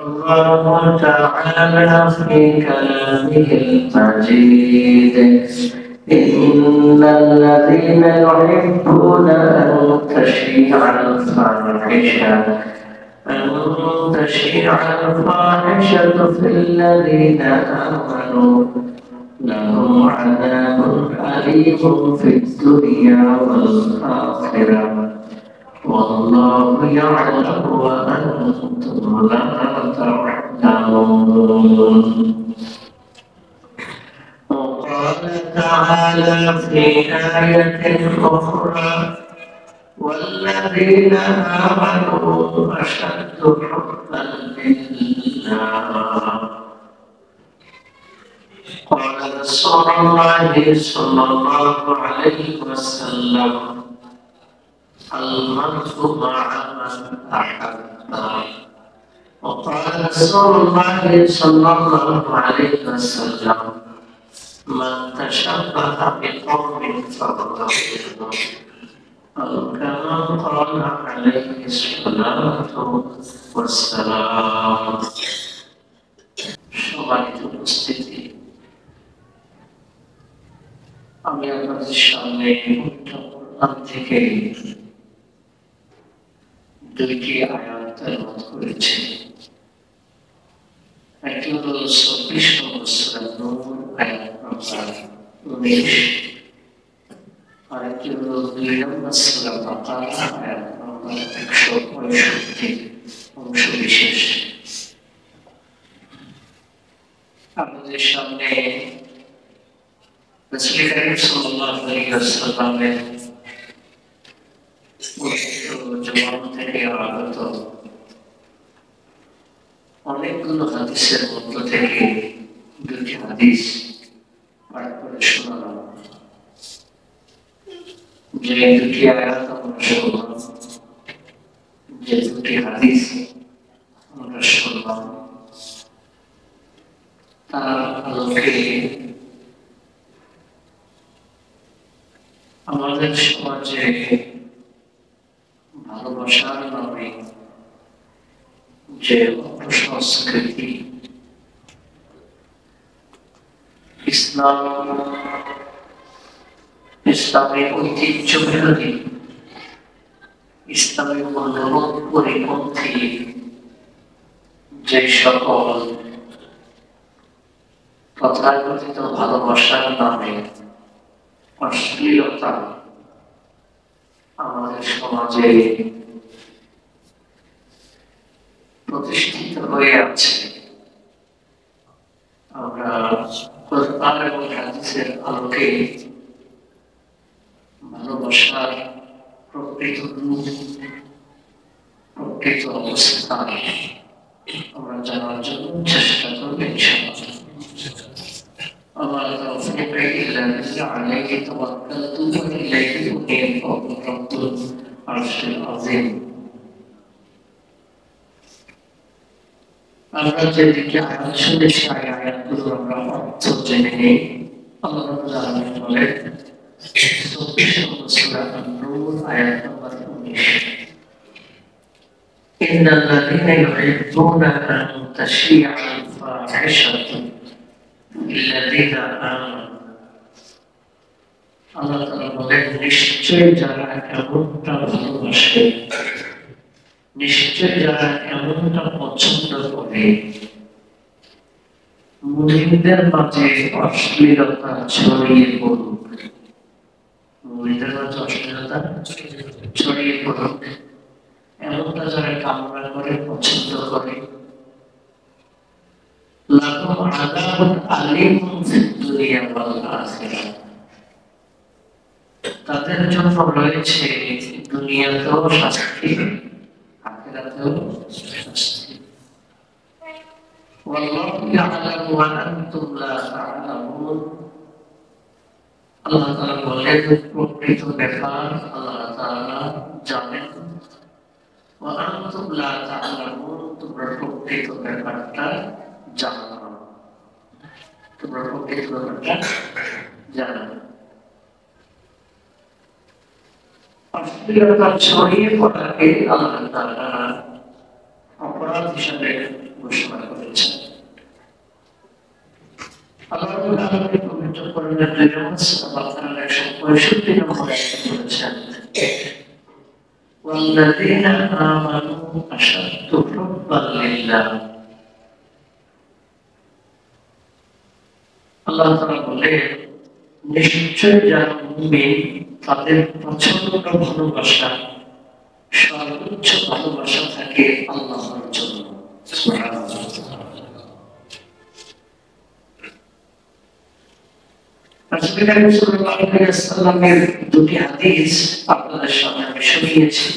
الله تعالى في كلامه المجيد إن الذين يحبون أن تشيع الفاحشة في الذين آمنوا لهم عذاب أليم في الدنيا والآخرة والله يعلم وأنتم لا تعلمون. وقال تعالى في آية أخرى والذين آمنوا أشد حبا لله. قال رسول الله صلى الله عليه وسلم المرء مع من أحب. وقال رسول الله صلى الله عليه وسلم من تشبه بقوم فهو منهم أو كما قال عليه الصلاة والسلام. সম্মানিত উপস্থিতি, আমি আপনাদের সামনে কোরআন থেকে দুইটি আয়াত তেলাওয়াত করেছি। একটি হলো ২৪ নম্বর সূরা নূর আয়াত নম্বর ১৯, আরেকটি হলো ২ নম্বর সূরা বাকারা আয়াত নম্বর ১৬৫ অংশ বিশেষ। আপনাদের সামনে রাসূল কারীম সাল্লাল্লাহু আলাইহি ওয়াসাল্লামের জবান থেকে আগত অনেকগুলো হাদিসের মধ্য থেকে দুটি হাদিস পাঠ করে শোনালাম। যে দুটি আয়াত আমরা শুনলাম, যে দুটি হাদিস আমরা শুনলাম, তার আলোকে আমাদের সমাজে ভালোবাসার নামে যে অপসংস্কৃতি, ইসলামী ঐতিহ্য বিরোধী, ইসলামী মূল্যবোধ পরিপন্থী যে সকল তথাকথিত ভালোবাসার নামে অশ্লীলতা আমাদের সমাজে প্রতিষ্ঠিত হয়ে আছে, আমরা কোরআন এবং হাদিসের আলোকে ভালোবাসার প্রকৃত রূপ, প্রকৃত অবস্থান আমরা জানার জন্য চেষ্টা করব ইনশাআল্লাহ। আমার তৌফিক ইল্লা বিল্লাহ আলাইহি তাওয়াক্কালতু ওয়া ইলাইহি উনীব রব্বুল আরশিল আযীম। আমরা যেদিকে আয়াত শুনেছি, আয়াতগুলো আমরা অর্থ জেনে নিই। আল্লাহ রাব্বুল আলামিন বলেন ২৪ নম্বর সূরা আন-নূর আয়াত নম্বর ১৯, ইন্নাল্লাযীনা ইউহিব্বুনা আন তাশি'a আল-ফাহিশাতু ফিল্লাযীনা আমানু। আল্লাহ তাআলা বলেন নিশ্চয় যারা এমনটা ভালোবাসে, নিশ্চয় যারা এমনটা পছন্দ করে, মুমিনদের মাঝে অশ্লীলতা ছড়িয়ে পড়ুক, মুমিনদের মাঝে অশ্লীলতা ছড়িয়ে পড়ুক, এমনটা যারা কামনা করে, পছন্দ করে, লাহুম আযাবুন আলীমুন ফিদ দুনিয়া ওয়াল আখিরাহ, তাদের জন্য রয়েছে দুনিয়াতেও শাস্তি, আখিরাতেও শাস্তি। ওয়াল্লাহু ইয়া'লামু ওয়া আনতুম লা তা'লামুন। আল্লাহ তাআলা বলেন প্রকৃত ব্যাপার আল্লাহ তাআলা জানেন, ওয়া আনতুম লা তা'লামুন, তোমরা প্রকৃত ব্যাপারটা জানো না, তোমরা প্রকৃত ব্যাপারটা জানো না। অশ্লীলতা ছড়িয়ে পড়াকে আল্লাহ তাআলা অপরাধ হিসাবে ঘোষণা করেছেন। আল্লাহ রাব্বুল আলামিন পবিত্র কোরআনের 165 নম্বর আয়াতে বলেছেন, ওয়াল্লাযীনা আমানু আশাদ্দু হুব্বান লিল্লাহ। আল্লাহ তাআলা বলেন, নিশ্চয় যারা মুমিন তাদের প্রচন্ড ভালোবাসা, সর্বোচ্চ ভালোবাসা থাকে আল্লাহর জন্য। সুবহানাল্লাহ। রাসূল কারীম সাল্লাল্লাহু আলাইহি ওয়াসাল্লামের দুটি হাদিস আপনাদের সামনে আমি শুনিয়েছি।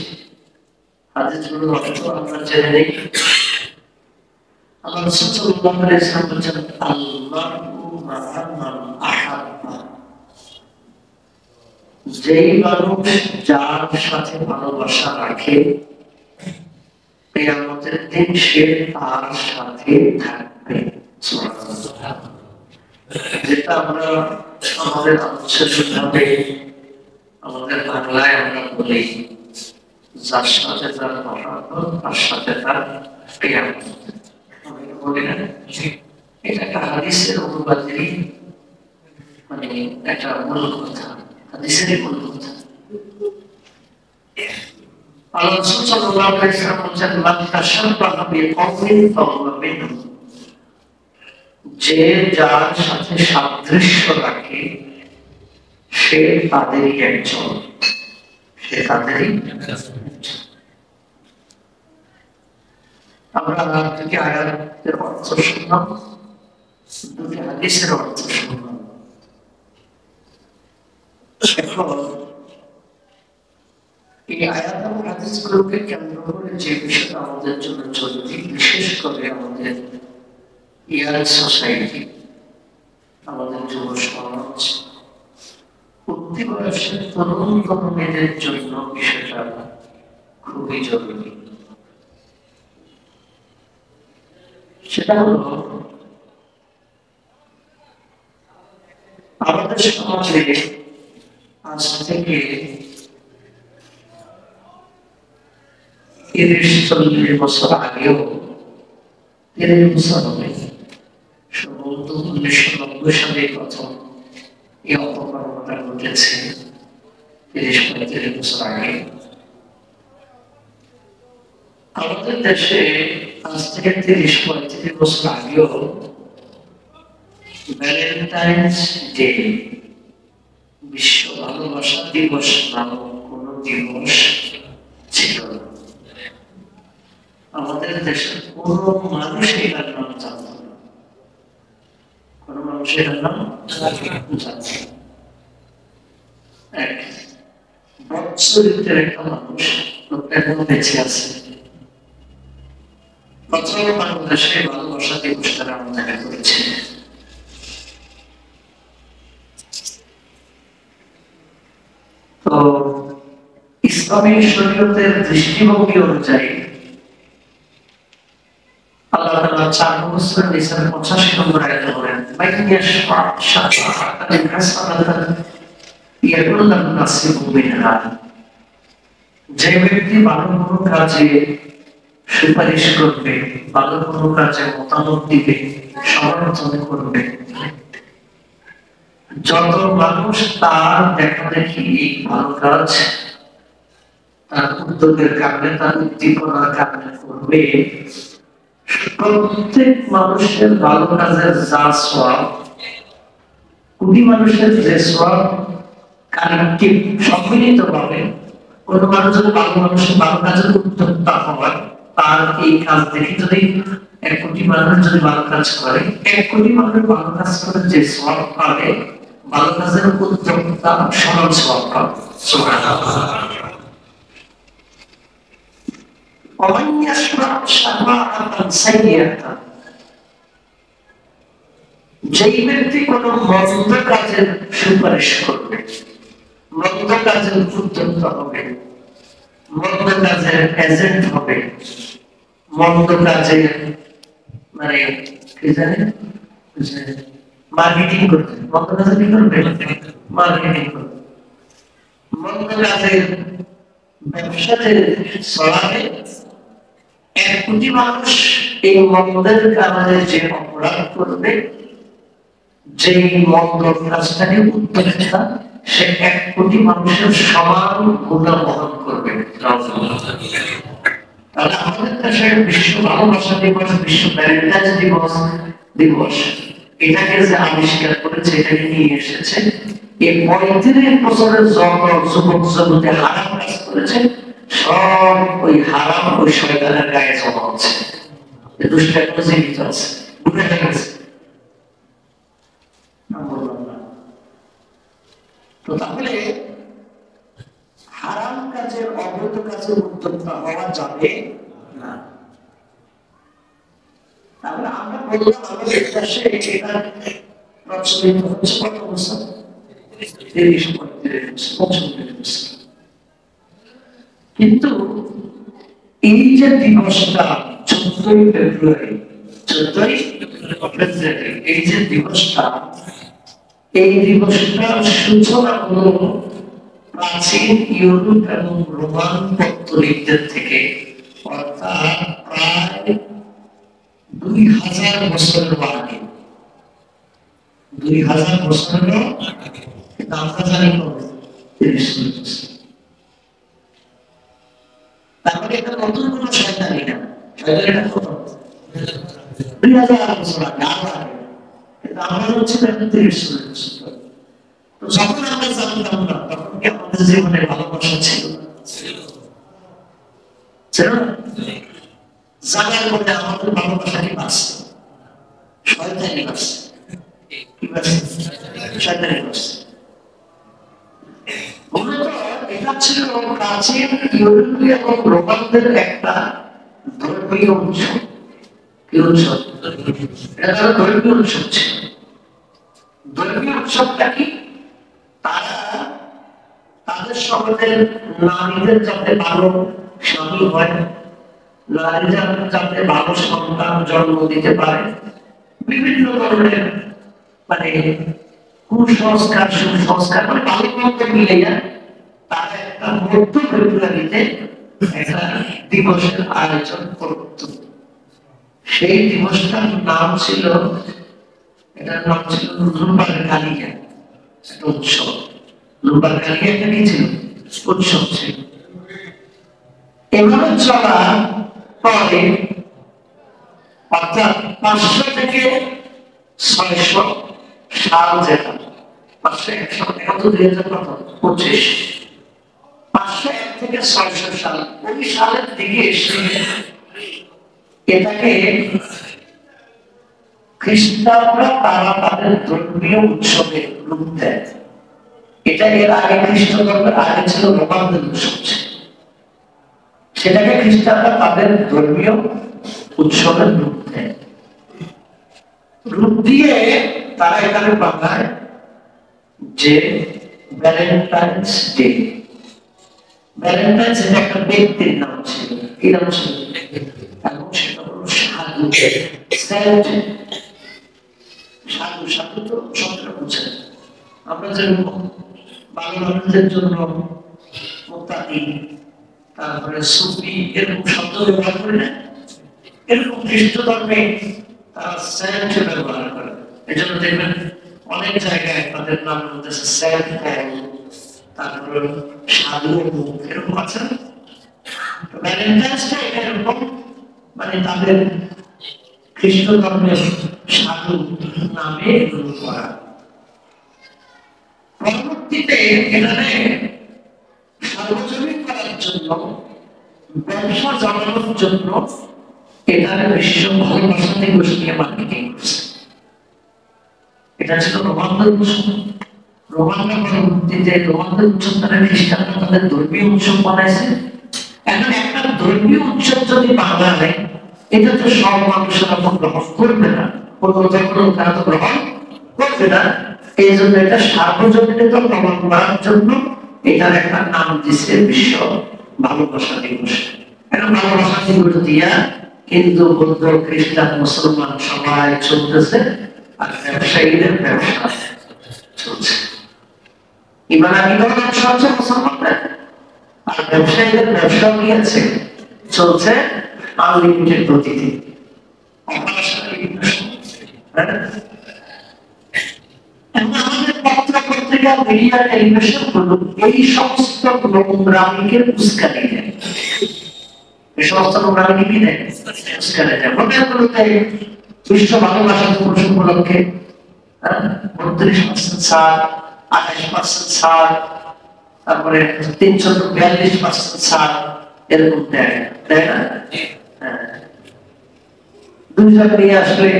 হাদিসগুলোর অর্থ আমরা জেনে নেই। আল্লাহ রাসূল সাল্লাল্লাহু আলাইহি ওয়াসাল্লাম বলেছেন, আল-মারউ মা'a মান আহাব্বা। যেই মানুষ যার সাথে ভালোবাসা রাখে, কিয়ামতের দিন সে তার সাথে থাকবে। সুবহানাল্লাহ। যেটা আমরা আমাদের আঞ্চলিকভাবে আমাদের বাংলায় আমরা বলি, যার সাথে যার মহব্বত তার সাথে তার কিয়ামত। আমরা বলি না, এটা একটা হাদিসের অনুবাদেরই মানে একটা মূল কথা, হাদিসেরই মূল কথা। আল্লাহ রাসূল সাল্লাল্লাহু আলাইহি ওয়াসাল্লাম বলেছেন, মান তাশাব্বাহা বিকওমিন ফাহুয়া মিনহুম। যে যার সাথে সাদৃশ্য রাখে সে তাদেরই একজন, সে তাদেরই একজন। আমরা দুটি আয়াতের অর্থ শুনলাম, দুটি হাদিসের অর্থ শুনলাম। এখন এই আয়াত এবং হাদিসগুলোকে কেন্দ্র করে যে বিষয়টা আমাদের জন্য জরুরি, বিশেষ করে আমাদের ইয়ার সোসাইটি, আমাদের যুব সমাজ, উঠতি বয়সের তরুণ তরুণীদের জন্য বিষয়টা খুবই জরুরি। সেটা হলো, আমাদের সমাজে আজ থেকে 30-40 বছর আগেও, 30 বছর হবে, সম্ভবত 1990 সালে প্রথম এই অপকর্মটা ঘটেছে। 30-35 বছর আগে আমাদের দেশে, আজ থেকে 30-35 বছর আগেও ভ্যালেন্টাইন্স ডে, বিশ্ব ভালোবাসা দিবস নামক কোন দিবস ছিল না। আমাদের দেশের কোন মানুষ এটার নাম জানত না, কোন মানুষ এটার নাম জানত না। এক বৎসরিতের একটা মানুষ, লোকটা এখনো বেঁচে আছে, প্রথম বাংলাদেশে ভালোবাসা দিবসটা আমদানি করেছে। তো ইসলামী শরীয়তের দৃষ্টিভঙ্গি অনুযায়ী আল্লাহ তাআলা 4 নম্বর সূরা নিসার 85 নম্বর আয়াতে বলেন, মাইয়াশফা শাফাআতান হাসানাতান ইয়াকুল লাহু নাসিবুম মিনহা। যে ব্যক্তি ভালো কোনো কাজে সুপারিশ করবে, ভালো কোনো কাজে মতামত দিবে, সমর্থন করবে, যত মানুষ তার দেখা দেখি এই ভালো কাজ তার উদ্যোগের কারণে, তার উদ্দীপনার কারণে করবে, প্রত্যেক মানুষের ভালো কাজের যা সওয়াব, কোটি মানুষের যে সওয়াব কালেক্টিভ সম্মিলিত ভাবে, কোন মানুষ যদি মানুষের ভালো কাজের উদ্যোক্তা হয়, তার এই কাজ দেখে যদি 1 কোটি মানুষ যদি ভালো কাজ করে, 1 কোটি মানুষ ভালো কাজ করে যে সওয়াব পাবে, ভালো কাজের উদ্যোক্তা সমান সওয়াব পাবে। সুবহানাল্লাহ। ومن يشفع شفاعة سيئة। যেই ব্যক্তি কোন মন্দ কাজের সুপারিশ করবে, মন্দ কাজের উদ্যোক্তা হবে, মন্দ কাজের এজেন্ট হবে, মন্দ কাজের মানে কি জানেন মার্কেটিং করবে, মন্দ কাজে কি করবে, মার্কেটিং করবে, মন্দ কাজের ব্যবসাতে চলাবে, 1 কোটি মানুষ এই মন্দের কারণে যে অপরাধ করবে, যে মন্দ কাজটাকে উদ্যোক্তা, সে 1 কোটি মানুষের সমান গুনাহ বহন করবে। তাহলে আমাদের দেশে বিশ্ব ভালোবাসা দিবস, বিশ্ব ভ্যালেন্টাইন্স দিবস এটাকে যে আবিষ্কার করেছে, এটাকে নিয়ে এসেছে, এই 35 বছরের যত যুবক যুবতী হারাম কাজ করেছে, সব ওই হারাম ওই শয়তানের গায়ে জমা হচ্ছে। দুষ্টা কোনো জীবিত আছে, বুঝে গেছে। তো তাহলে হারাম কাজের, অবৈধ কাজের উদ্যোক্তা হওয়া যাবে না। তাহলে আমরা বললাম আমাদের দেশে এটা প্রচলিত হচ্ছে কত বছর? 30-35 বছর। কিন্তু এই যে দিবসটা 14ই ফেব্রুয়ারি, এই যে দিবসটা, এই দিবসটার সূচনা হলো প্রাচীন ইউরোপ এবং রোমান পৌত্তলিকদের থেকে, অর্থাৎ প্রায় 2000 বছরের আগে। 2000 বছরেরও আমরা জানি কবে? 30 বছর। তারপরে এটা নতুন কোন শয়তানি না, শয়তানিটা কত? 2000 বছর আগে, আগে। কিন্তু আমরা হচ্ছে 30 বছর। তো যখন আমরা জানতাম না, তখন কি আমাদের জীবনে ভালোবাসা ছিল? ছিল না? জানার পরে আমাদের ভালোবাসা কি বাঁচত? শয়তানি বাঁচত। কি বাঁচত? শয়তানি বাঁচত। মূলত এটা ছিল প্রাচীন ইউরোপীয় এবং রোমানদের একটা ধর্মীয় উৎসব। কি উৎসব? এটা তারা ধর্মীয় উৎসব ছিল। ধর্মীয় উৎসবটা কি? তারা তাদের সমাজের নারীদের যাতে ভালো স্বামী হয়, নারীরা যাতে ভালো সন্তান জন্ম দিতে পারে, বিভিন্ন ধরনের মানে কুসংস্কার, সুসংস্কার, মানে ভালো মন্দ মিলে যায়, তারা একটা মধ্য ফেব্রুয়ারিতে একটা দিবসের আয়োজন করত। সেই দিবসটার নাম ছিল, এটার নাম ছিল লুপারকালিয়া, একটা উৎসব। লুপারকালিয়া একটা কি ছিল? উৎসব ছিল। এভাবে চলা পরে, অর্থাৎ 500 থেকে 600 সাল, যেটা 500-100-2025, 501 থেকে 600 সাল, ওই সালের দিকে এসে এটাকে খ্রিস্টানরা তারা তাদের ধর্মীয় উৎসবে রূপ দেয়। এটা এর আগে খ্রিস্ট ধর্মের আগে ছিল রোমানদের উৎসব, সেটাকে খ্রিস্টানরা তাদের ধর্মীয় উৎসবের রূপ দেয়। রূপ দিয়ে তারা এখানে বাংলায় যে ভ্যালেন্টাইন্স ডে, ভ্যালেন্টাইন্স এটা একটা ব্যক্তির নাম ছিল। কি নাম ছিল? এবং সেটা হলো সাধু। সাধু, সাধু তো শব্দটা বুঝে। আমরা যেরকম ভালো মানুষদের জন্য মুত্তাকি, তারপরে সুফি, এরকম শব্দ ব্যবহার করি না, এরকম খ্রিস্ট ধর্মে তারা সেন্ট ব্যবহার করে। এই জন্য দেখবেন অনেক জায়গায় তাদের নাম বলতেছে সেন্ট পল, তারপরে সাধু, এরকম আছে। ভ্যালেন্টাইন্সটা এটা এরকম, মানে তাদের খ্রিস্ট ধর্মের সাধু নামে এগুলো করা। পরবর্তীতে এখানে সার্বজনীন করার জন্য, ব্যবসা জানানোর জন্য এখানে বিশ্ব ভালোবাসা দিবস নিয়ে মার্কেটিং করছে। এটা ছিল রোমানদের উৎসব। রোমানরা পরবর্তীতে রোমানদের উৎসব তারা খ্রিস্টানরা তাদের ধর্মীয় উৎসব বানাইছে। এখন একটা ধর্মীয় উৎসব যদি বাংলা হয়, এটা তো সব মানুষেরা গ্রহণ করবে না, কোনো তারা তো গ্রহণ করবে না। এই জন্য এটা সার্বজনীনতা প্রমাণ করার জন্য এটার একটা নাম দিচ্ছে বিশ্ব ভালোবাসা দিবস। এখন ভালোবাসা দিবস দিয়া হিন্দু, বৌদ্ধ, খ্রিস্টান, মুসলমান সবাই চলতেছে, আর ব্যবসায়ীদের ব্যবসা চলছে। ইমান আকিদার ব্যবসা হচ্ছে মুসলমানদের, আর ব্যবসায়ীদের ব্যবসা নিয়েছে চলছে আনলিমিটেড গতিতে। আমাদের পত্র পত্রিকা, মিডিয়া, টেলিভিশন গুলো এই সমস্ত নোংরামিকে উস্কানি দেয়। এই সমস্ত নোংরামিকে কি দেয়? উস্কানি দেয়। হোটেলগুলোতে বিশ্ব ভালোবাসা দিবস উপলক্ষে 32% ছাড়, 28% ছাড়, তারপরে 342% ছাড়, এরকম দেয়, তাই না? দুইজন নিয়ে আসলে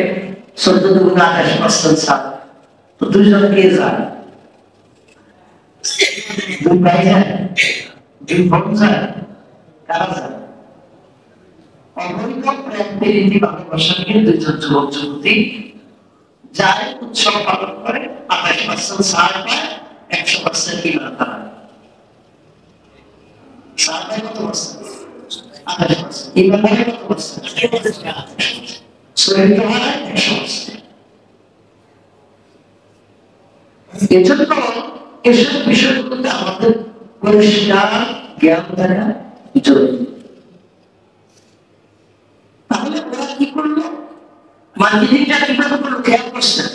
14-28% ছাড়। তো দুইজন কে যায়? দুই ভাই যায়, দুই বোন যায়, কারা যায়? অবৈধ প্রেম প্রীতি ভালোবাসা নিয়ে দুইজন যুবক যুবতী যায়, উৎসব পালন করে, 28% ছাড় পায়, 100% ইমান হারায়। ছাড় পায় কত পার্সেন্ট? 28%। ইমান হারায় কত পার্সেন্ট? শরীর হারায় 100%। এজন্য এসব বিষয়গুলোতে আমাদের পরিষ্কার জ্ঞান থাকা জরুরি। তাহলে ওরা কি করলো? মার্কেটিংটা কিভাবে করলো খেয়াল করছেন?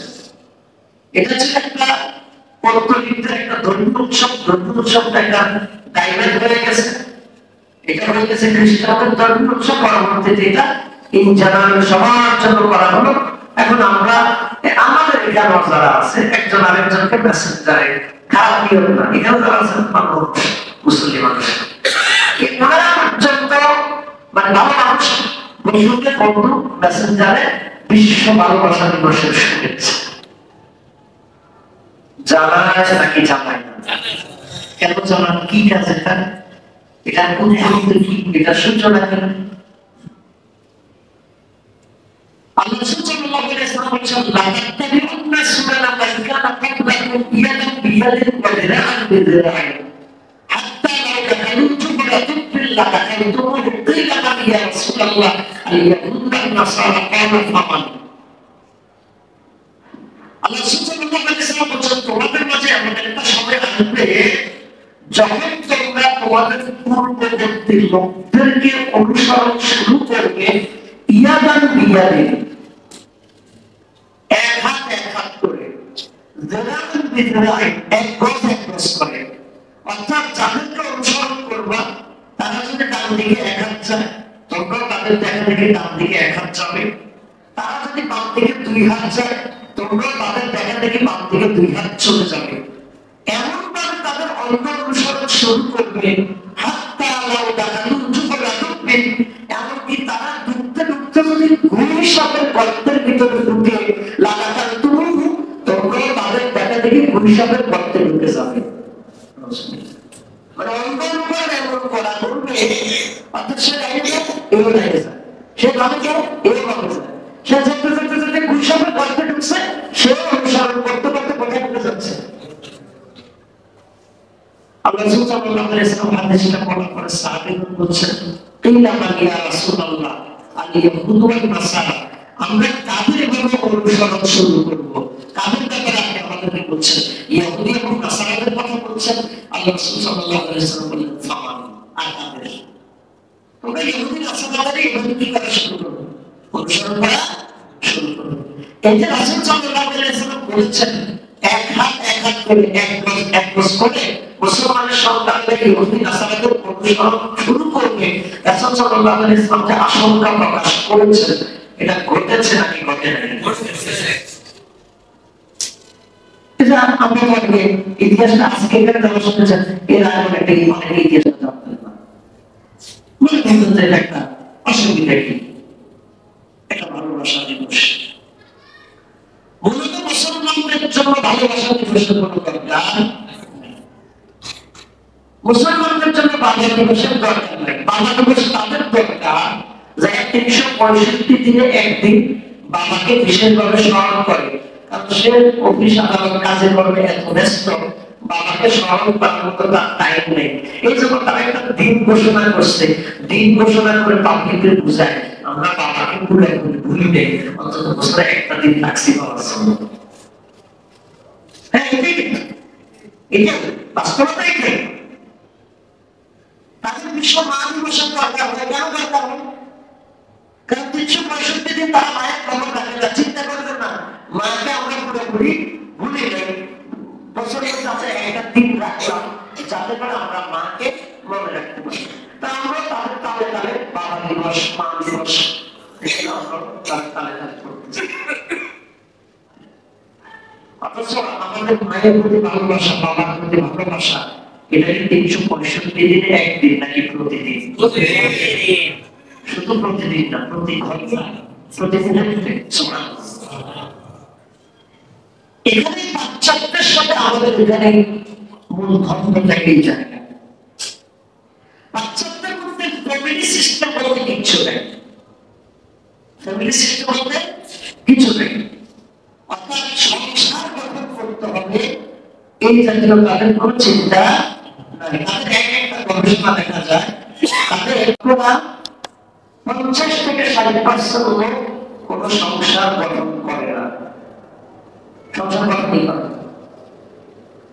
এটা ছিল একটা পৌত্তলিকদের একটা ধর্মীয় উৎসব। ধর্মীয় উৎসবটা একটা ডাইভার্ট হয়ে গেছে। এটা হয়ে গেছে খ্রিস্টানদের ধর্মীয় উৎসব। পরবর্তীতে এটা ইন জেনারেল সবার জন্য করা হলো। এখন আমরা আমাদের এখানে যারা আছে একজন আরেকজনকে মেসেঞ্জারে খারাপ নিয়ম না, এখানে যারা আছেন মানুষ, মুসলিম মানুষ, ওনারা পর্যন্ত মানে ভালো মানুষ বন্ধুকে বন্ধু মেসেঞ্জারে বিশ্ব ভালোবাসা দিবসের শুভেচ্ছা জানায় নাকি জানায় না? কেন জানান? কি কাজ এটা? এটা কোন কি? এটা সূচনা কেন? আল্লাহ সাল্লাল্লাহু আলাইহি ওয়াসাল্লাম বলেছেন, লা তাত্তাবিউন্না সুনানা মান কানা ক্বাবলাকুম ইয়াদান বিয়াদিন ওয়া দিরা'আন বিদিরা'আন হাত্তা লাউ দাখালু জুহরা দিব্বিল লাকানতুমু কিলা মান ইয়া রাসূলুল্লাহ আল-ইয়াহুদা ওয়ান-নাসারা ক্বালু ফামান। আল্লাহ সাল্লাল্লাহু আলাইহি ওয়াসাল্লাম বলেছেন, তোমাদের মাঝে এমন একটা সময় আসবে যখন তোমরা তোমাদের পূর্ববর্তী লোকদেরকে অনুসরণ শুরু করবে, ইয়াদান বিয়াদিন, এক হাত করে, দিরা'আন বিদিরা'আন, এক গজ করে। অর্থাৎ যাদেরকে অনুসরণ করবা তারা যদি ডান দিকে এক হাত যায়, তোমরা তাদের দেখা দেখে ডান দিকে এক হাত যাবে। তারা যদি বাম দিকে 2 হাত যায়, তোমরা তাদের দেখা দেখে বাম দিকে 2 হাত চলে যাবে। এমন ভাবে তাদের অঙ্গ অনুসরণ শুরু করবে, হাত্তা লাউ দাখালু জুহরা দিব্বিন, এমনকি তারা ঢুকতে ঢুকতে যদি গুই সাপের গর্তের ভিতরে ঢুকে, লাকানতুমু, তোমরা তাদের দেখা দেখে গুই সাপের গর্তে ঢুকে যাবে। মানে অঙ্গের উপর এমন করা করবে, অর্থাৎ সে ডাইনে যায়, এও ডাইনে যায়, সে বামে যায়, এও বামে যায়, সে যেতে যেতে যেতে গুই সাপের গর্তে ঢুকছে, সেও অনুসরণ করতে করতে কোথায় ঢুকে যাচ্ছে। আল্লাহ সাল্লাল্লাহু আলাইহি ওয়াসাল্লাম হাদিসটা বলার পরে সাহাবীগণ বলছেন, কিলা মান ইয়া রাসূলুল্লাহ আল-ইয়াহুদু ওয়ান-নাসারা, আমরা কাদের ভাবে অনুসরণ শুরু করব? কাদের ব্যাপারে আপনি আমাদেরকে বলছেন? ইহুদি এবং নাসারাদের কথা বলছেন। আল্লাহ রাসূল সাল্লাল্লাহু আলাইহি ওয়াসাল্লাম বলেন, ফামান, আকাদের। তোমরা ইহুদি নাসারাদের এভাবে কি করা শুরু করো? অনুসরণ করা শুরু করো। এই যে রাসূল সাল্লাল্লাহু আলাইহি ওয়াসাল্লাম বলেছেন, এক হাত করে, এক গজ করে মুসলমানের সন্তানদের ইহুদি নাসারাদের অনুসরণ শুরু করবে, রাসূল সাল্লাল্লাহু আলাইহি ওয়াসাল্লাম যে আশঙ্কা প্রকাশ করেছেন, এটা ঘটেছে নাকি ঘটে নাই? এটা আমরা অনেকে ইতিহাসটা আজকে এখানে যারা শুনেছেন, এর আগে একটা অনেকে ইতিহাসটা জানতেন না। মনে করতেন যে এটা একটা অসুবিধা কি, একটা ভালোবাসা দিবস। মূলত মুসলমানদের জন্য ভালোবাসা দিবসের কোনো দরকার, মুসলমানদের জন্য বাংলা দিবসের দরকার নাই। বাংলা দিবস তাদের দরকার যারা 365 দিনে একদিন বাবাকে বিশেষভাবে স্মরণ করে। কারণ সে অফিস আদালত কাজে করবে এত ব্যস্ত, বাবাকে স্মরণ করার মতো তার টাইম নেই। এই জন্য তারা একটা দিন ঘোষণা করছে। দিন ঘোষণা করে পাবলিককে বুঝায়, আমরা বাবাকে ভুলি নেই, অন্তত বছরে একটা দিন লাগছে বাবার জন্য। হ্যাঁ, এটা বাস্তবতা। এটাই তাদের বিশ্ব মা দিবসের দরকার হয়। কেন দরকার হয়? কারণ 365 দিন তারা মায়ের খবর রাখে না। চিন্তা করবেন না, মাকে আমরা পুরোপুরি ভুলে যাই। বছরের সাথে একটা দিন রাখলাম যাতে করে আমরা মাকে মনে রাখতে পারি। তা আমরা তাদের তালে তালে বাবা দিবস, মা দিবস আমরা তালে তালে করতেছি। অথচ আমাদের মায়ের প্রতি ভালোবাসা, বাবার প্রতি ভালোবাসা, এটা কি 365 দিনে একদিন নাকি প্রতিদিন? শুধু প্রতিদিন না, প্রতি ঘন্টা, প্রতি মুহূর্তে। এখানে পাশ্চাত্যের সাথে আমাদের এখানে মূল ধর্মটাকেই যায় না। পাশ্চাত্যের মধ্যে ফ্যামিলি সিস্টেম বলতে কিচ্ছু নেই। ফ্যামিলি সিস্টেম বলতে কিছু নেই। অর্থাৎ সংসার গঠন করতে হবে এই জাতীয় তাদের কোন চিন্তা নাই। তাদের একটা গবেষণা দেখা যায়, তাদের 50 থেকে 60% লোক কোন সংসার গঠন করে না। সংসার গঠন কি করে?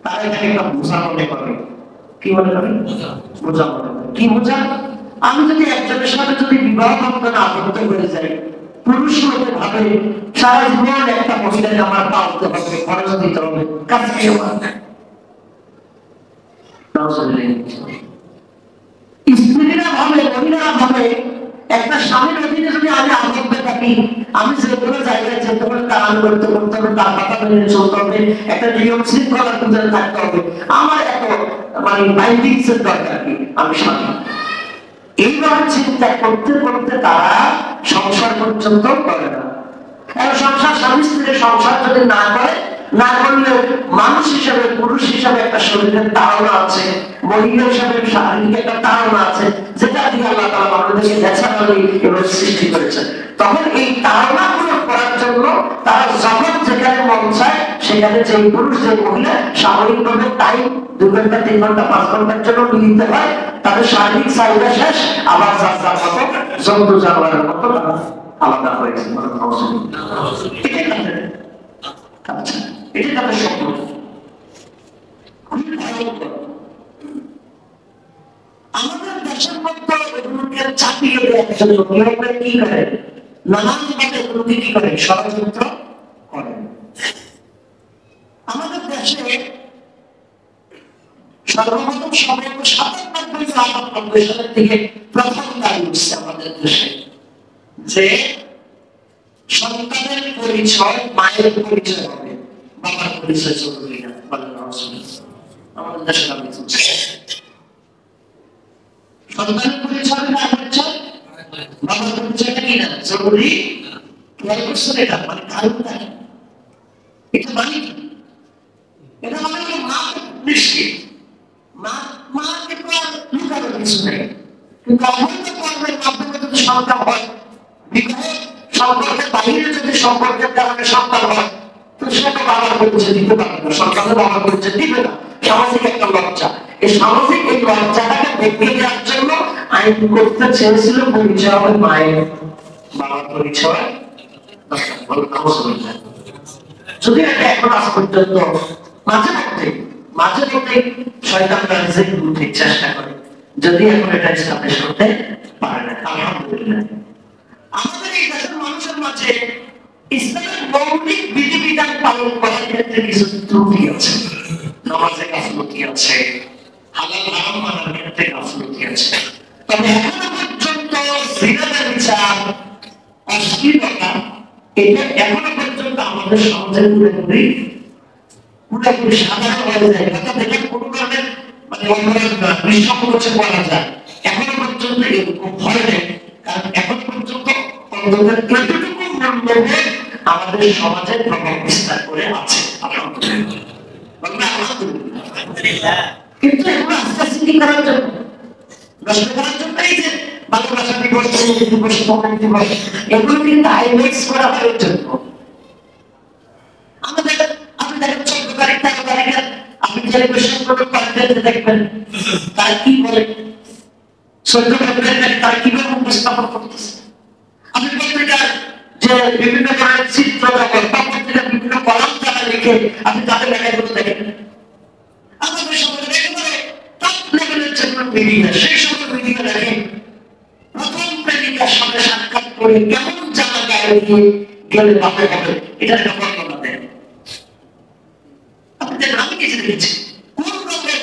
তারা এখানে একটা বোঝা মনে করে। কি মনে করে? বোঝা মনে করে। কি বোঝা? আমি যদি একজনের সাথে যদি বিবাহ বন্ধনে আবদ্ধ হয়ে যাই, পুরুষ লোকে ভাবে সারা জীবন একটা মহিলাকে আমার পালতে হবে, খরচ দিতে হবে, কাজ কেউ স্ত্রীরা ভাবে, মহিলারা ভাবে একটা স্বামীর অধীনে যদি আমি আবদ্ধ থাকি, আমি যে কোনো জায়গায় যেতে পারি তার করতে করতে হবে, তার কথা মেনে চলতে হবে, একটা নিয়ম শৃঙ্খলার ভিতরে থাকতে হবে, আমার এত মানে বাইন্ডিংস এর দরকার কি, আমি স্বামী। এইভাবে চিন্তা করতে করতে তারা সংসার পর্যন্ত করে না। সংসার, স্বামী স্ত্রীর সংসার যদি না করে, না করলে মানুষ হিসাবে, পুরুষ হিসাবে একটা শরীরের তাড়না আছে, মহিলা হিসাবে শারীরিক একটা তাড়না আছে, যেটা দিয়ে আল্লাহ তাআলা আমাদেরকে ন্যাচারালি এভাবে সৃষ্টি করেছেন। তখন এই তাড়না পূরণ করার জন্য তারা যখন যেখানে মন চায় সেখানে যে পুরুষ যে মহিলা সাময়িকভাবে টাইম 2 ঘন্টা 3 ঘন্টা 5 ঘন্টার জন্য মিলিতে হয়, তাদের শারীরিক চাহিদা শেষ, আবার যার যার মতো জন্তু জানোয়ারের মতো তারা আলাদা হয়েছে। এটা তাদের স্বপ্ন। আমাদের দেশের মধ্যে এগুলোকে চাপিয়ে দেয় একজন লোক, কি করে নানান ভাবে এগুলোকে কি করে ষড়যন্ত্র করে। আমাদের দেশে সর্বপ্রথম সময় 97-98 সালের থেকে প্রথম দাবি উঠছে আমাদের দেশে যে সন্তানের পরিচয় মায়ের পরিচয় হবে, বাবার পরিচয় জরুরি না। আমাদের দেশে দাবি চলছে সন্তানের পরিচয় না, পরিচয় বাবার পরিচয়টা কি না জরুরি। খেয়াল করছেন এটা মানে কারণটা এটা মানে কি? এটা মানে মা নিশ্চিত, মাকে তো আর লুকানোর কিছু নেই। কিন্তু অবৈধ কর্মের মাধ্যমে যদি সন্তান হয়, বিবাহ সম্পর্কের বাইরে যদি সম্পর্কের কারণে সন্তান হয়, তো সে তো বাবার পরিচয় দিতে পারবে না, সন্তানের বাবার পরিচয় দিবে না। সামাজিক একটা লজ্জা, এই সামাজিক এই লজ্জাটাকে ভেঙে দেওয়ার জন্য আইন করতে চেয়েছিল পরিচয় হবে মায়ের, বাবার পরিচয় যদি এটা এখন আজ পর্যন্ত মাঝে মধ্যে শয়তানরা নিজেকে বুঝতে চেষ্টা করে, যদি এখন এটা এস্টাবলিশ করতে পারে না। আলহামদুলিল্লাহ আমাদের এই দেশের মানুষের মাঝে ইসলামের মৌলিক বিধিবিধান পালন করার ক্ষেত্রে কিছু ত্রুটি আছে। নামাজে গাফলতি আছে, হালাল হারাম মানার ক্ষেত্রে গাফলতি আছে। তবে এখনো পর্যন্ত জিনার বিচার, অশ্লীলতা, এটা এখনো পর্যন্ত আমাদের সমাজে পুরোপুরি সাধারণ হয়ে যায়। অর্থাৎ এটা কোনো ধরনের মানে নিঃসংকোচে বলা যায় এখনো পর্যন্ত এরকম হয় না। কারণ এখন পর্যন্ত এতটুকু মূল্যবোধ আমাদের সমাজে প্রভাব বিস্তার করে আছে। কিন্তু এগুলো আস্তে আস্তে কি করার জন্য, নষ্ট করার জন্য এই যে ভালোবাসা দিবস, দিবস, দিবস, এগুলো কিন্তু হাইলাইটস করা হয় এর জন্য। আমাদের আপনি দেখেন 14 তারিখ 13 তারিখে আপনি টেলিভিশন করে কন্টেন্টে দেখবেন তারা কি বলে, 14 ফেব্রুয়ারি তারা কিভাবে উপস্থাপন করতেছে। আপনি পত্রিকার যে বিভিন্ন ধরনের চিত্র জগৎ বা পত্রিকার বিভিন্ন কলাম যারা লিখে আপনি তাদের লেখাগুলো দেখেন। আমাদের সমাজে একেবারে টপ লেভেলের জন্য মিডিয়া, সেই সময় মিডিয়া দেখেন প্রথম প্রেমিকা নবীর সাথে সাক্ষাৎ করে কেমন জানা গায়ে গেলে ভালো হবে, এটা একটা বর্ণনা দেন। আপনি দেখেন, আমি কিছু দেখেছি কোন রকমের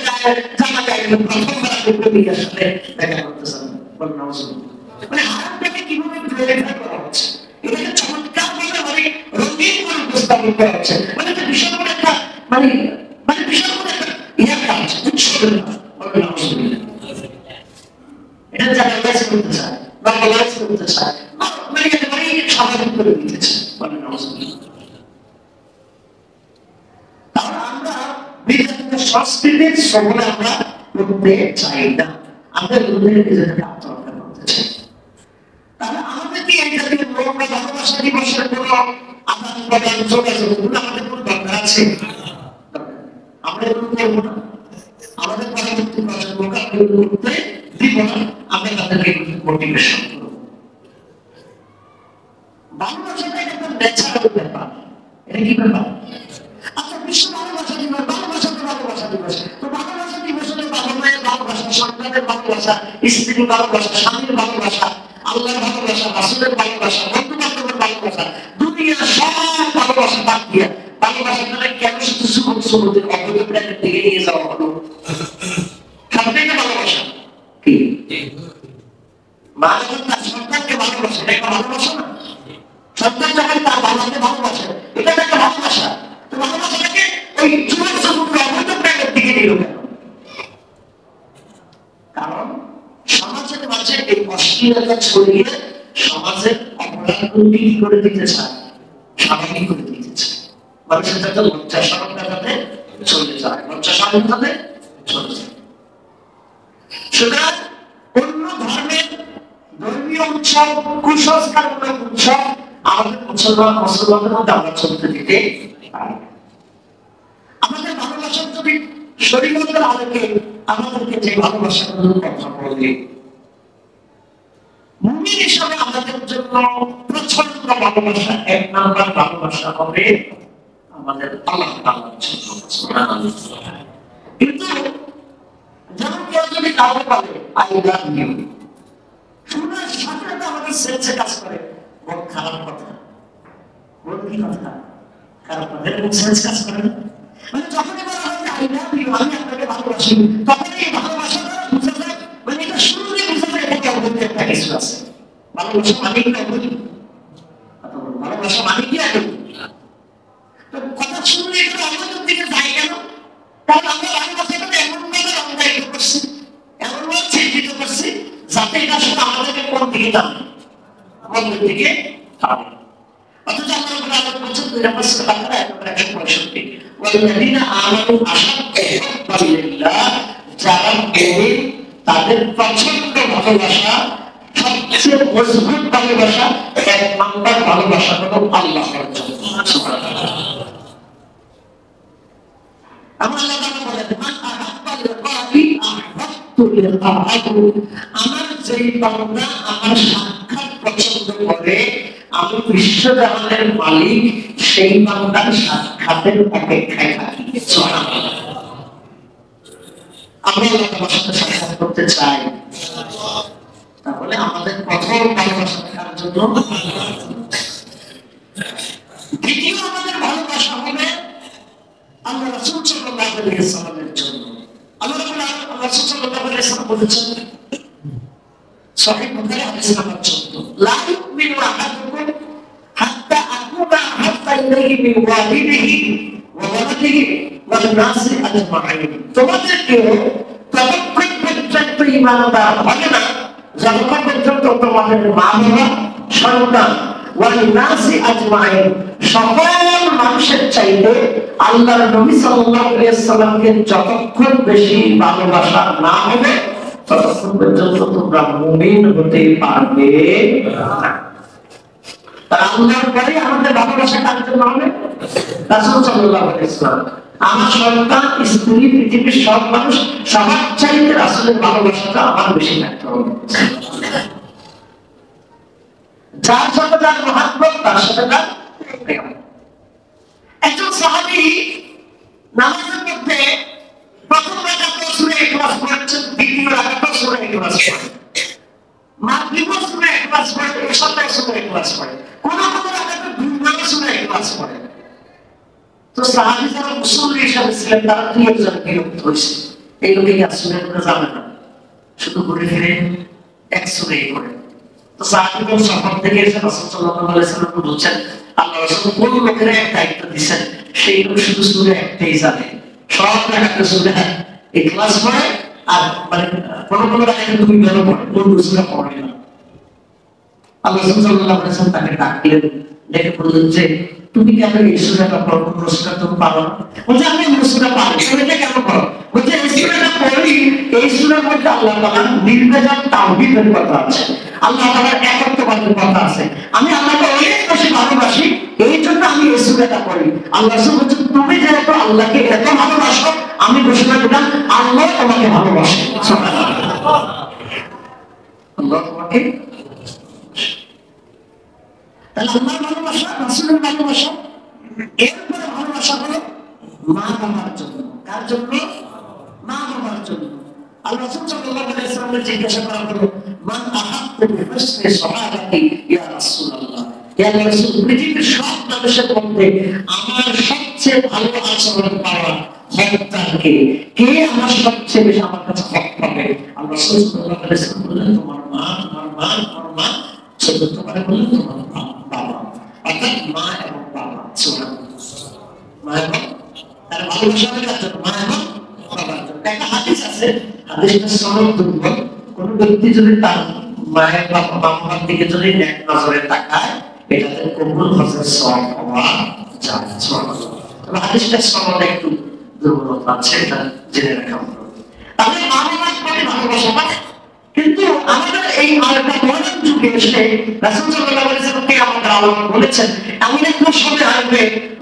জানা গায়ে প্রথমবার আপনি নবীর সাথে দেখা করতেছেন, মানে হারামটাকে কিভাবে ভেরিফাই করা হচ্ছে, এটাকে চমৎকার ভাবে মানে রঙিন করে উপস্থাপন করা হচ্ছে, মানে এটা বিশাল বড় একটা মানে মানে বিশাল বড় একটা কাজ, উৎসবের কাজ। এটা জানালাইজ করতে চায়, নর্মালাইজ করতে চায়, মানে একেবারে স্বাভাবিক করে দিতেছে। তাহলে আমরা বিভিন্ন সংস্কৃতির সবলে আমরা করতে চাই না, আমরা নিজেদেরকে আত্মরক্ষা করতে চাই। তাহলে আমাদের কি এই জাতীয় নোংরা ভালোবাসা দিবসের কোন আদান প্রদান যোগাযোগ আমাদের কোন দরকার আছে? আমরা এগুলো করবো না, আমাদের পরবর্তী প্রজন্মকে করতে দিব না, আমরা তাদেরকে মোটিভেশন করব। ভালোবাসাটা একটা ন্যাচারাল ব্যাপার, এটা কি ব্যাপার? আচ্ছা, বিশ্ব ভালোবাসা দিবস, ভালোবাসা দিবস, তো ভালোবাসা দিবসে বাবা মায়ের ভালোবাসা, সন্তানের ভালোবাসা, স্ত্রীর ভালোবাসা, স্বামীর ভালোবাসা, আল্লাহর ভালোবাসা, রাসূলের ভালোবাসা, বন্ধু বান্ধবের ভালোবাসা, দুনিয়ার সব ভালোবাসা বাদ দিয়ে ভালোবাসাটা কেন শুধু যুবক যুবতীর অপরাধের দিকে নিয়ে যাওয়া হলো? সবটাকে ভালোবাসা কি? মা যখন তার সন্তানকে ভালোবাসে, এটা একটা ভালোবাসা না? সন্তান যখন তার বাবাকে ভালোবাসে, এটা একটা ভালোবাসা। তো ভালোবাসাটাকে ওই যুবক যুবতীর অপরাধের দিকে নিল কেন? কারণ সমাজের মাঝে এই অশ্লীলতা ছড়িয়ে সমাজের অপরাধগুলো কি করে দিতে চায়? স্বাভাবিক করে দিতে চায়। মানুষের যাতে লজ্জা শরমটা যাতে চলে যায়, লজ্জা শরম যাতে চলে যায়। সুতরাং অন্য ধর্মের ধর্মীয় উৎসব, কুসংস্কারমূলক উৎসব আমাদের মুসলমানদের মধ্যে আমরা চলতে দিতে পারি। আমাদের ভালোবাসার যদি শরীয়তের আলোকে আমাদেরকে যে ভালোবাসার কথা বলে, মুমিন হিসাবে আমাদের জন্য প্রচন্ড ভালোবাসা, এক নাম্বার ভালোবাসা হবে আমাদের আল্লাহ তাআলার জন্য। কিন্তু যেমন কেউ যদি কাউকে বলে আই লাভ ইউ, শোনার সাথে সাথে আমাদের সেন্সে কাজ করে বহুত খারাপ কথা, বহুত কি কথা, খারাপ কথা, এরকম সেন্স কাজ করে না। মানে যখনই বলা হয় যে আই লাভ ইউ, আমি আপনাকে ভালোবাসি, তখন এই ভালোবাসাটা বুঝা যায়, মানে এটা শুনলে বুঝা যায় এটা অবৈধ একটা কিছু আছে। ভালোবাসা মানে কি অবৈধ? ভালোবাসা মানে কি আগে কথা শুনলে এটা অবৈধ দিকে যায় কেন? কারণ আমরা ভালোবাসাটাকে এমন ভাবে রঙায়িত করছি, এমন ভাবে চিহ্নিত করছি যাতে এটা শুধু আমাদেরকে কোন দিকে টানে, আমাদের দিকে টানে। অথচ আমরা আল্লাহ বলছেন ২ নম্বর সূরা বাকারা ১৬৫ ওয়াল্লাযীনা আমানু আশাদ্দু হুব্বান লিল্লাহ, যারা মুমিন তাদের প্রচন্ড ভালোবাসা, সবচেয়ে মজবুত ভালোবাসা, এক নাম্বার ভালোবাসা হলো আল্লাহর জন্য। সুবহানাল্লাহ। আমার আল্লাহ তাআলা বলেন মান আহাব্বা লিকাই আহবাবতু লিকাআহু, আমার যেই বান্দা আমার সাক্ষাৎ পছন্দ করে, আমি বিশ্বজাহানের মালিক সেই বান্দার সাক্ষাতের অপেক্ষায় থাকি। সুবহানাল্লাহ। আমরা আল্লাহ তাআলার সাথে সাক্ষাৎ করতে চাই, তাহলে আমাদের প্রথম ভালোবাসা কার জন্য? দ্বিতীয় আমাদের ভালোবাসা হবে আল্লাহ রাসূল সাল্লাল্লাহু আলাইহি ওয়াসাল্লামের জন্য। আল্লাহ রাসূল সাল্লাল্লাহু আলাইহি ওয়াসাল্লাম বলেছেন সহিহ বুখারী হাদিস নাম্বার 14, লা ইউমিনু আহাদুকুম হাত্তা আকুনা হাত্তা ইলাইহি মিন ওয়ালিদিহি ওয়া ওয়ালাদিহি ওয়ান নাসি আজমাইন। তোমাদের কেউ ততক্ষণ পর্যন্ত ঈমানদার হবে না যতক্ষণ পর্যন্ত তোমাদের মা বাবা, সন্তান, ওয়ান নাসি আজমাইন, সকল মানুষের চাইতে আল্লাহর নবী সাল্লাল্লাহু আলাইহি ওয়াসাল্লামকে যতক্ষণ বেশি ভালোবাসা না হবে ততক্ষণ পর্যন্ত তোমরা মুমিন হতে পারবে না। তার আল্লাহর পরে আমাদের ভালোবাসা কার জন্য হবে? রাসূল সাল্লাল্লাহু আলাইহি ওয়াসাল্লাম। আমার সন্তান, স্ত্রী, পৃথিবীর সব মানুষ সবার চাইতে রাসূলের ভালোবাসাটা আমার বেশি থাকতে হবে। যার সাথে তার মহব্বত, তার সাথে তার প্রেম। একজন সাহাবী নামাজের মধ্যে প্রথম রাকাতে সূরা ইখলাস পড়ছেন, দ্বিতীয় রাকাতে সূরা ইখলাস পড়ছেন। মাগরিবের সূরা ইখলাস পড়ে, ইশার সূরা ইখলাস পড়ে, কোন কোন রাকাতে দুইবার সূরা ইখলাস পড়ে। তো সাহাবী যারা মুসল্লি হিসেবে ছিলেন তারা দুই একজন বিরক্ত হয়েছে, এই লোকে কি আসলে করে যাবে না, শুধু ঘুরে ফিরে এক সূরাই পড়ে। তো সাহাবীগণ সফর থেকে এসে রাসূল সাল্লাল্লাহু আলাইহি ওয়াসাল্লাম বলছেন, আল্লাহ রাসূল কোন লোকের এক দায়িত্ব দিয়েছেন, সেই লোক শুধু সূরা একটাই জানে, সব রাকাতে সূরা ইখলাস পড়ে, আর মানে কোন কোন রাকাতে দুইবার পড়ে, কোন সূরা পড়ে না। আল্লাহ সাল্লাল্লাহু আলাইহি ওয়াসাল্লাম তাকে ডাকলেন, ডেকে বললেন যে তুমি কেন এই সূরাটা পড়ো, কোন সূরা তুমি পারো না? বলছে আমি এই সূরা পারি। তুমি এটা কেন পড়ো? বলছে এই সূরাটা পড়ি, এই সূরার মধ্যে আল্লাহ তাআলা নির্ভেজাল তাওহীদের কথা আছে, আল্লাহ তাআলার একত্ববাদের কথা আছে, আমি আল্লাহকে অনেক বেশি ভালোবাসি, এই জন্য আমি এই সূরাটা পড়ি। আল্লাহ রাসূল বলছে তুমি যেহেতু আল্লাহকে এত ভালোবাসো, আমি ঘোষণা দিলাম আল্লাহ তোমাকে ভালোবাসে। সুবহানাল্লাহ, আল্লাহ তোমাকে আল্লাহর ভালোবাসা, রাসূলের ভালোবাসা, এরপরে ভালোবাসা হলো মা বাবার জন্য। কার জন্য? মা বাবার জন্য। আল্লাহ রাসূল সাল্লাল্লাহু আলাইহি ওয়াসাল্লাম জিজ্ঞাসা করা হলো, মান আহাব্বু বিহুসনি সাহাবাতি ইয়া রাসূলুল্লাহ, ইয়া রাসূল, পৃথিবীর সব মানুষের মধ্যে আমার সবচেয়ে ভালো আচরণ পাওয়া হকদারকে, কে আমার সবচেয়ে বেশি আমার কাছে হক পাবে? আল্লাহ রাসূল সাল্লাল্লাহু আলাইহি ওয়াসাল্লাম বললেন, তোমার মা, তোমার মা, তোমার মা, চতুর্থ বারে বললেন তোমার বাবা, অর্থাৎ মা এবং বাবা। মা এবং তার ভালোবাসা কার জন্য? মা এবং বাবার জন্য। একটা হাদিস আছে, হাদিসটা সনদ দুর্বল, কোন ব্যক্তি যদি তার মায়ের বাবা বাবার দিকে যদি নেক নজরে তাকায়, এটাতে কবুল হজের সওয়াব পাওয়া যায়। তবে হাদিসটা সনদ একটু দুর্বলতা আছে, এটা জেনে রাখা ভালো। তাহলে মা বাবার প্রতি ভালোবাসা পায়, কিন্তু আমাদের এই আরেকটা মডার্ন যুগে এসে রাসূল সাল্লাল্লাহু আলাইহি ওয়াসাল্লাম আমাদের আলোচনা বলেছেন, এমন একটা সময় আসবে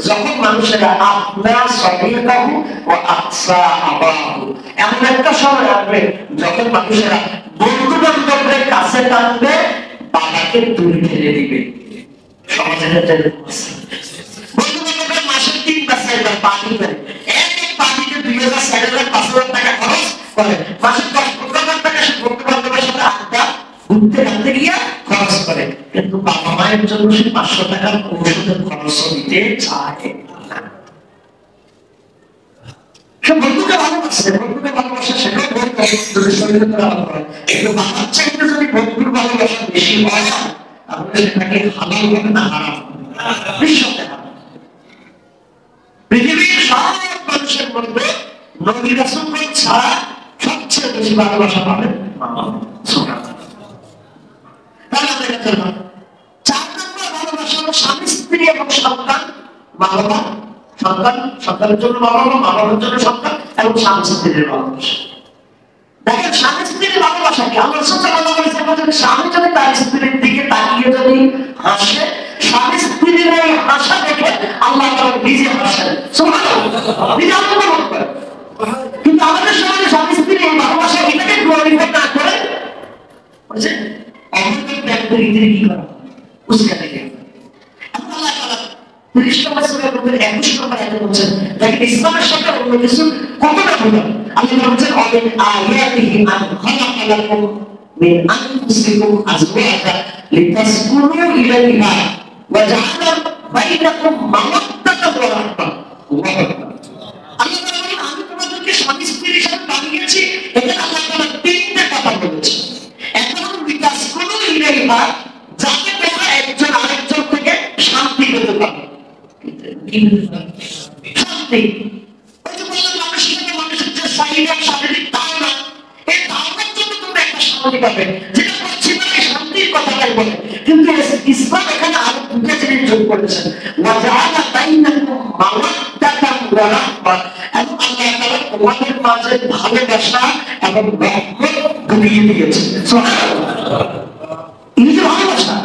যখন মানুষেরা আপনা সহিতাহু ওয়া আকসা আবাহু, এমন একটা সময় আসবে যখন মানুষেরা বন্ধু বান্ধবদের কাছে টানবে, বাবাকে দূরে ঠেলে দিবে। সমাজের বন্ধু বান্ধবরা মাসে 3-4বার পানি দেয়, এক পানিতে 2000, 4000, 5000 টাকা খরচ করে, মাসে 10-15,000 টাকা সে বন্ধু বান্ধবের সাথে আড্ডা ঘুরতে ঘাটতে গিয়ে খরচ করে, কিন্তু বাবা মায়ের জন্য সে 500 টাকার ঔষধের খরচ দিতে চায় না। সে বন্ধুকে ভালোবাসে, বন্ধুকে ভালোবাসে, সেটাও বন্ধু যদি শরীরে ভালো হয়, কিন্তু বাবার চাইতে যদি বন্ধুর ভালোবাসা বেশি হয়, তাহলে সেটাকে হালাল হবে না হারাম হবে? নিঃসন্দেহে হারাম। পৃথিবীর সব মানুষের মধ্যে নবী রাসূলগণ ছাড়া সবচেয়ে বেশি ভালোবাসা পাবেন মা বাবা। তাহলে আমরা এটা করলাম। 4 নম্বর ভালোবাসা হলো স্বামী স্ত্রী এবং সন্তান। মা বাবা, সন্তান, সন্তানের জন্য মা বাবা, মা বাবার জন্য সন্তান, এবং স্বামী স্ত্রীর ভালোবাসা। দেখেন স্বামী স্ত্রীর ভালোবাসা কি? আল্লাহ সাল্লাল্লাহু আলাইহি ওয়াসাল্লাম বলেন, স্বামী যদি তার স্ত্রীর দিকে তাকিয়ে যদি হাসে, স্বামী স্ত্রীর এই হাসা দেখে আল্লাহ তাআলা নিজে হাসেন। সুবহানাল্লাহ, নিজে আত্মপ্রকাশ করেন। কিন্তু আমাদের সমাজে স্বামী স্ত্রীর এই ভালোবাসা এটাকে গ্লোরিফাই না করে বুঝছেন আমাদের ব্যক্তিগত কি করা উস্কানি দেয়। এখন আল্লাহ তাআলা 30 নম্বর সূরা নূরের 21 নম্বর আয়াতে বলেন, দেখেন ইসলামের সাথে অন্য কিছু কতটা ভুল। আল্লাহ বলেন, অমিন আয়াতিহি আন খালাকা লাকুম মিন আনফুসিকুম আজওয়াজা লিতাসকুনু ইলাইহা ওয়া জাআলা বাইনাকুম মাওয়াদ্দাতান ওয়া রাহমা। আল্লাহু আকবার। আল্লাহ বলেন, আমি তোমাদেরকে স্বামী স্ত্রী হিসেবে বানিয়েছি। এটা আল্লাহ তাআলা তিনটা কথা বলেছেন। এখন লিতাসকুনু ইলাইহা, যাতে তোমরা একজন আরেকজন থেকে শান্তি পেতে পারো। শান্তি, ওই যে বললাম মানুষের সাথে মানুষের যে শারীরিক শারীরিক তাড়না, এই তাড়নার জন্য তোমরা একটা শান্তি পাবে, যেটা পশ্চিমা এই শান্তির কথাটাই বলে। কিন্তু ইসলাম এখানে আরো দুটো জিনিস যোগ করেছেন, ওয়া জাআলা বাইনাকুম মাওয়াদ্দাতান ওয়া রাহমা, এবং আল্লাহ তাআলা তোমাদের মাঝে ভালোবাসা এবং রহমত ঢুকিয়ে দিয়েছেন। সুবহানাল্লাহ, এই যে ভালোবাসা,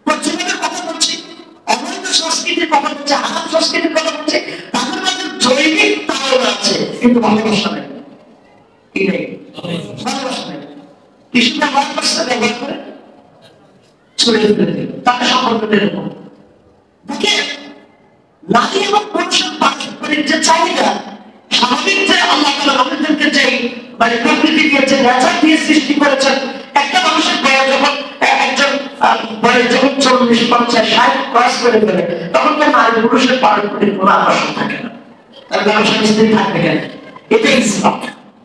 পশ্চিমাদের কথা বলছি, অবৈধ সংস্কৃতির কথা বলছে, হারাম সংস্কৃতির কথা বলছে, তাদের মধ্যে জৈবিক তাড়না আছে, কিন্তু ভালোবাসা নেই। কি নেই? ভালোবাসা নেই। কৃষ্ণটা ভালোবাসা ব্যবহার করে ছড়িয়ে ফেলে দিল, তাকে সম্পর্ক এরকম। দেখেন নারী এবং পুরুষের পারস্পরিক যে চাহিদা, স্বাভাবিক যে আল্লাহ তাআলা আমাদেরকে যে মানে প্রকৃতি দিয়ে যে নেচার দিয়ে সৃষ্টি করেছেন, একটা মানুষের বয়স যখন একজন বয়স যখন 40, 50, 60 ক্রস করে ফেলে, তখন তো নারী পুরুষের পারস্পরিক কোনো আকর্ষণ থাকে না। তার ব্যবসা স্ত্রী থাকবে কেন? এটাই ইসলাম,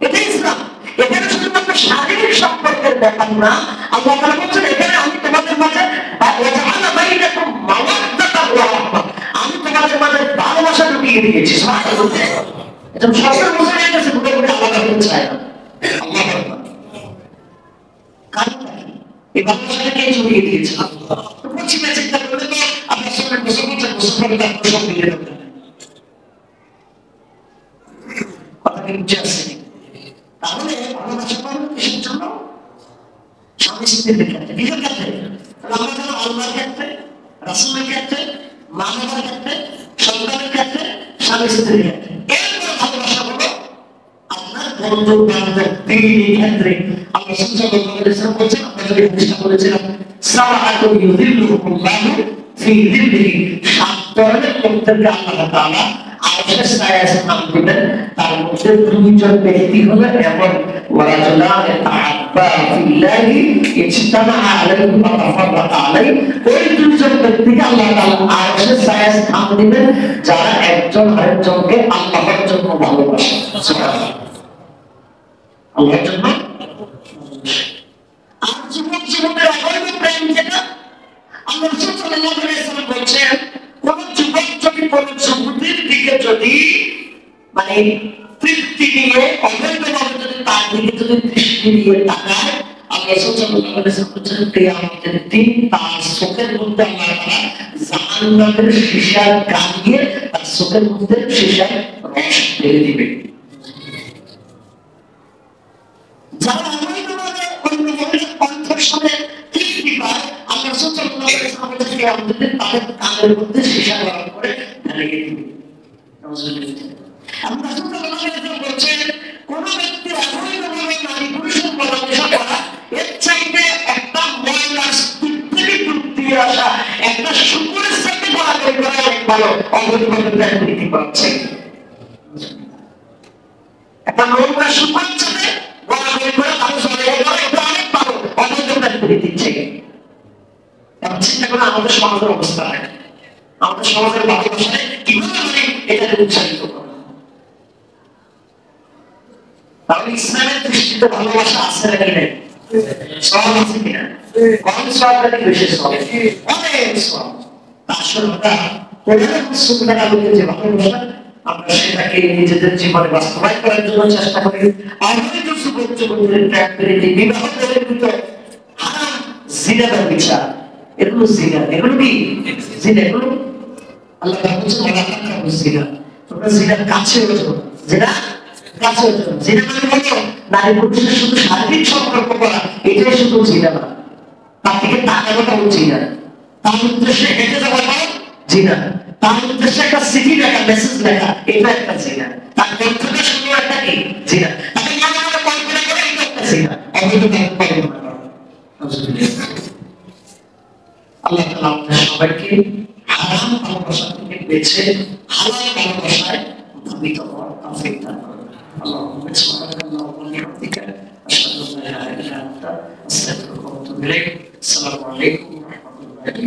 এটাই ইসলাম। এখানে শুধুমাত্র শারীরিক সম্পর্কের ব্যাপার না, আল্লাহ তাআলা বলছেন এখানে আমি তোমাদের মাঝে আমি তোমাদের মাঝে ভালোবাসা ঢুকিয়ে দিয়েছি। এটা সরকার বোঝা হয়ে গেছে, ঘুরে ঘুরে আলাদা হতে চায় না। আল্লাহ কারণটা কি? এই ভালোবাসাটা কে জড়িয়ে দিয়েছে? তো পশ্চিমে চিন্তা করলে তো আপনার সঙ্গে গোসল করতে গোসল করে তার সব মিলে যাবে। কথা কি বুঝে আসছে? তাহলে ভালোবাসা পাবেন কিসের জন্য? স্বামী স্ত্রীর ক্ষেত্রে। নিজের ক্ষেত্রে আমরা যেন আল্লাহর ক্ষেত্রে, রাসূলের ক্ষেত্রে, মা বাবার ক্ষেত্রে, সন্তানের ক্ষেত্রে, স্বামী স্ত্রীর ক্ষেত্রে। এরপরে ভালোবাসা হলো আপনার বন্ধু বান্ধব দিনের ক্ষেত্রে। আল্লাহ সাল্লাল্লাহু আলাইহি ওয়াসাল্লাম বলেছেন, আমরা যদি হাদিসটা বলেছিলাম, সাবাআতুন ইউযিল্লুহুমুল্লাহু ফি যিল্লিহি, 7 ধরনের লোকদেরকে আল্লাহ তাআলা আরশের ছায়ায় স্থান দিবেন। তার মধ্যে 2 জন ব্যক্তি হলো এমন, ওয়ারাজুলান তাহাব্বা ফিল্লাহি ইজতামা আলাইহি ওয়া তাফাররাকা আলাইহি। ওই 2 জন ব্যক্তিকে আল্লাহ তাআলা আরশের ছায়ায় স্থান দিবেন যারা একজন আরেকজনকে আল্লাহর জন্য ভালোবাসে। সুবহানাল্লাহ, আল্লাহর জন্য। আর জীবনের অবৈধ প্রেম যেটা, আল্লাহ রাসূল সাল্লাল্লাহু আলাইহি ওয়াসাল্লাম বলেছেন, কোন যুবক যদি কোন যুবতীর দিকে যদি মানে তৃপ্তি নিয়ে অবৈধভাবে যদি তার দিকে যদি দৃষ্টি দিয়ে তাকায়, আল্লাহ রাসূল সাল্লাল্লাহু আলাইহি ওয়াসাল্লাম বলেছেন, কিয়ামতের দিন তার চোখের মধ্যে আল্লাহ তাআলা জাহান্নামের সীসা গালিয়ে তার চোখের মধ্যে সীসার রস ঢেলে দিবে। যারা অবৈধভাবে অন্য মহিলার কণ্ঠের সাথে তৃপ্তি পায়, আল্লাহ রাসূল সাল্লাল্লাহু আলাইহি ওয়াসাল্লাম বলেছেন, কিয়ামতের দিন তাদের কানের মধ্যে সীসা গরম করে ঢেলে দিবে। আল্লাহ রাসূল সাল্লাল্লাহু আলাইহি ওয়াসাল্লাম বলেছেন, কোন ব্যক্তি অবৈধভাবে নারী পুরুষের মেলামেশা করা, এর চাইতে একটা মহিলার স্তূপ থেকে দুধ দিয়ে আসা একটা শুকরের সাথে গড়াগড়ি করা অনেক ভালো। অবৈধভাবে প্রেম প্রীতি পাচ্ছে, একটা নোংরা শুকরের সাথে গড়াগড়ি করে তাহলে চলে গেল, এটা অনেক ভালো। অবৈধ প্রেম প্রীতি চাই। এখন চিন্তা করে আমাদের সমাজের অবস্থা হয়, আমাদের সমাজের ভালোবাসায় কিভাবে মানে এটাকে উৎসাহিত করা। তাহলে ইসলামের দৃষ্টিতে ভালোবাসা আছে নাকি নেই? সব আছে কিনা? কম সব নাকি বেশি সব? অনেক সব। আসলে আমরা কোরআন সুন্নাহর আলোকে যে ভালোবাসা, আমরা সেটাকে নিজেদের জীবনে বাস্তবায়ন করার জন্য চেষ্টা করি। অবৈধ যুবক যুবতীদের ত্যাগ করে যে বিবাহ বহির্ভূত হারাম জিনার বিচার, এগুলো জিনা, এগুলো কি জিনা? এগুলো আল্লাহ বলছেন, ওয়ালা তাকরাবু জিনা, তোমরা জিনার কাছে ওঠো না। জিনা কাছে ওঠো না। জিনা মানে হলো নারী পুরুষের শুধু শারীরিক সম্পর্ক করা, এটাই শুধু জিনা না। তার থেকে তাকানোটাও জিনা, তার উদ্দেশ্যে হেঁটে যাওয়াটাও জিনা, তার উদ্দেশ্যে একটা চিঠি লেখা, মেসেজ লেখা, এটা একটা জিনা। তার কণ্ঠটা শুনে একটা কি জিনা, তাকে মনে মনে কল্পনা করে, এটা একটা জিনা। অবৈধ কল্পনা করা। আল্লাহ তাআলা আমাদের সবাইকে হারাম ভালোবাসা থেকে বেঁচে হালাল ভালোবাসায় ধাবিত হওয়ার তৌফিক দান করুন। আল্লাহুম্মা সুবহানাল্লাহি ওয়া বিহামদিকা, আশহাদু আল্লা ইলাহা ইল্লা আনতা, আস্তাগফিরুকা ওয়া আতুবু ইলাইক। আসসালামু আলাইকুম ওয়া রাহমাতুল্লাহি